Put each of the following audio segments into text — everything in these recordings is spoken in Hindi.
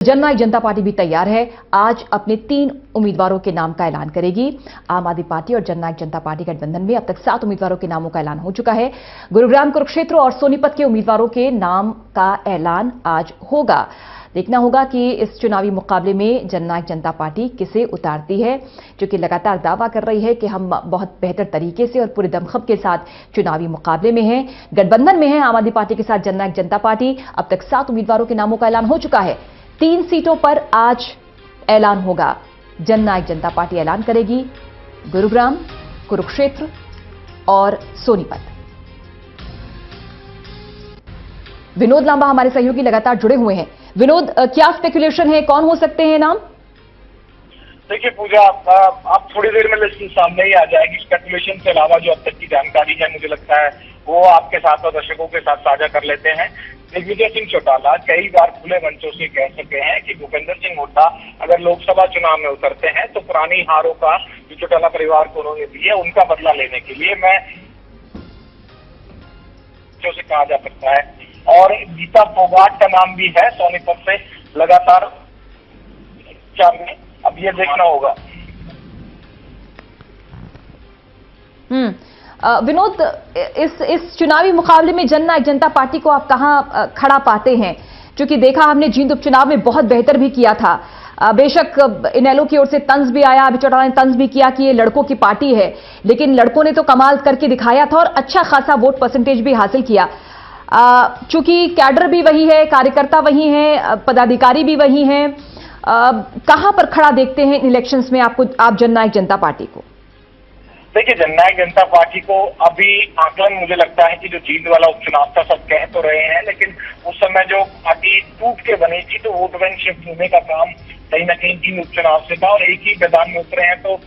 जननायक जनता पार्टी भी तैयार है। आज अपने 3 उम्मीदवारों के नाम का ऐलान करेगी। आम आदमी पार्टी और जननायक जनता पार्टी गठबंधन में अब तक 7 उम्मीदवारों के नामों का ऐलान हो चुका है। गुरुग्राम, कुरुक्षेत्र और सोनीपत के उम्मीदवारों के नाम का ऐलान आज होगा। देखना होगा कि इस चुनावी मुकाबले में जननायक जनता पार्टी किसे उतारती है, जो कि लगातार दावा कर रही है कि हम बहुत बेहतर तरीके से और पूरे दमखम के साथ चुनावी मुकाबले में हैं। गठबंधन में है आम आदमी पार्टी के साथ जननायक जनता पार्टी। अब तक 7 उम्मीदवारों के नामों का ऐलान हो चुका है। 3 सीटों पर आज ऐलान होगा। जननायक जनता पार्टी ऐलान करेगी गुरुग्राम, कुरुक्षेत्र और सोनीपत। विनोद लांबा हमारे सहयोगी लगातार जुड़े हुए हैं। विनोद, क्या स्पेकुलेशन है, कौन हो सकते हैं नाम? देखिए पूजा, आप थोड़ी देर में लिस्ट सामने ही आ जाएगी। स्पेकुलेशन के अलावा जो अब तक की जानकारी है, मुझे लगता है वो आपके साथ और दर्शकों के साथ साझा कर लेते हैं। दिग्विजय सिंह चौटाला कई बार खुले मंचों से कह सके हैं कि भूपेंद्र सिंह हुड्डा अगर लोकसभा चुनाव में उतरते हैं तो पुरानी हारों का जो चौटाला परिवार को उन्होंने दी है उनका बदला लेने के लिए मैं जो से कहा जा सकता है। और गीता फोगाट का नाम भी है सोनीपत से लगातार में। अब ये देखना होगा। विनोद, इस चुनावी मुकाबले में जननायक जनता पार्टी को आप कहां खड़ा पाते हैं? क्योंकि देखा हमने जींद उपचुनाव में बहुत बेहतर भी किया था। बेशक इनेलो की ओर से तंज भी आया, अभी चौटाला ने तंज भी किया कि ये लड़कों की पार्टी है, लेकिन लड़कों ने तो कमाल करके दिखाया था और अच्छा खासा वोट परसेंटेज भी हासिल किया। चूंकि कैडर भी वही है, कार्यकर्ता वही है, पदाधिकारी भी वही हैं, कहां पर खड़ा देखते हैं इन इलेक्शंस में आप जननायक जनता पार्टी को? देखिए, जननायक जनता पार्टी को अभी आकलन मुझे लगता है कि जो जींद वाला उपचुनाव था, सब कह तो रहे हैं, लेकिन उस समय जो पार्टी टूट के बनी थी तो वोट बैंक शिफ्ट होने का काम कहीं ना कहीं जींद उपचुनाव से था और एक ही मैदान में उतरे हैं तो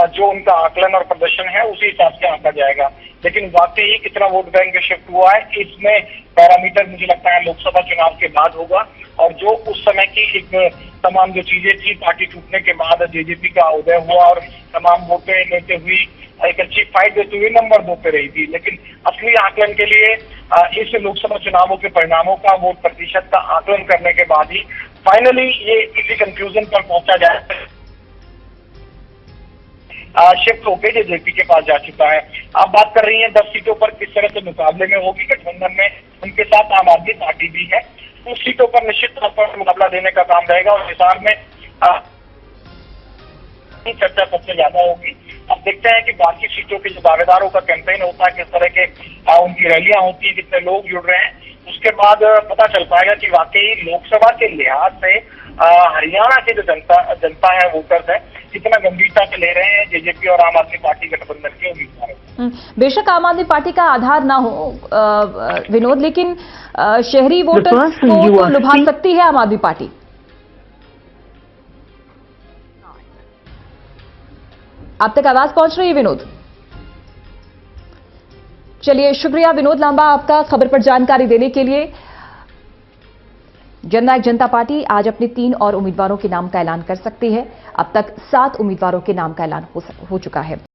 जो उनका आकलन और प्रदर्शन है उसी हिसाब से आंका जाएगा। लेकिन वाकई कितना वोट बैंक शिफ्ट हुआ है, इसमें पैरामीटर मुझे लगता है लोकसभा चुनाव के बाद होगा। और जो उस समय की एक तमाम जो चीजें थी, पार्टी टूटने के बाद जेजेपी का उदय हुआ और तमाम वोटें लेते हुए एक अच्छी फाइट देते हुए नंबर 2 पे रही थी। लेकिन असली आकलन के लिए इस लोकसभा चुनावों के परिणामों का वोट प्रतिशत का आकलन करने के बाद ही फाइनली ये किसी कंक्लूजन पर पहुंचा जाए। शिफ्ट होकर जेजेपी के पास जा चुका है। आप बात कर रही हैं 10 सीटों पर किस तरह से मुकाबले में होगी गठबंधन में, उनके साथ आम आदमी पार्टी भी है। उस सीटों पर निश्चित तौर पर मुकाबला देने का काम रहेगा और हिसार में चर्चा सबसे ज्यादा होगी। अब देखते हैं कि बाकी सीटों के जो दावेदारों का कैंपेन होता है, किस तरह के उनकी रैलियां होती है, कितने लोग जुड़ रहे हैं, उसके बाद पता चल पाएगा कि वाकई लोकसभा के लिहाज से हरियाणा के जो जनता है, वोटर्स है, कितना गंभीरता से ले रहे हैं जेजेपी और आम आदमी पार्टी गठबंधन के उम्मीदवार। बेशक आम आदमी पार्टी का आधार ना हो विनोद, लेकिन शहरी वोटर्स को तो लुभा सकती है आम आदमी पार्टी। आप तक आवाज पहुंच रही है विनोद? चलिए, शुक्रिया विनोद लांबा आपका खबर पर जानकारी देने के लिए। जननायक जनता पार्टी आज अपने 3 और उम्मीदवारों के नाम का ऐलान कर सकती है। अब तक 7 उम्मीदवारों के नाम का ऐलान हो चुका है।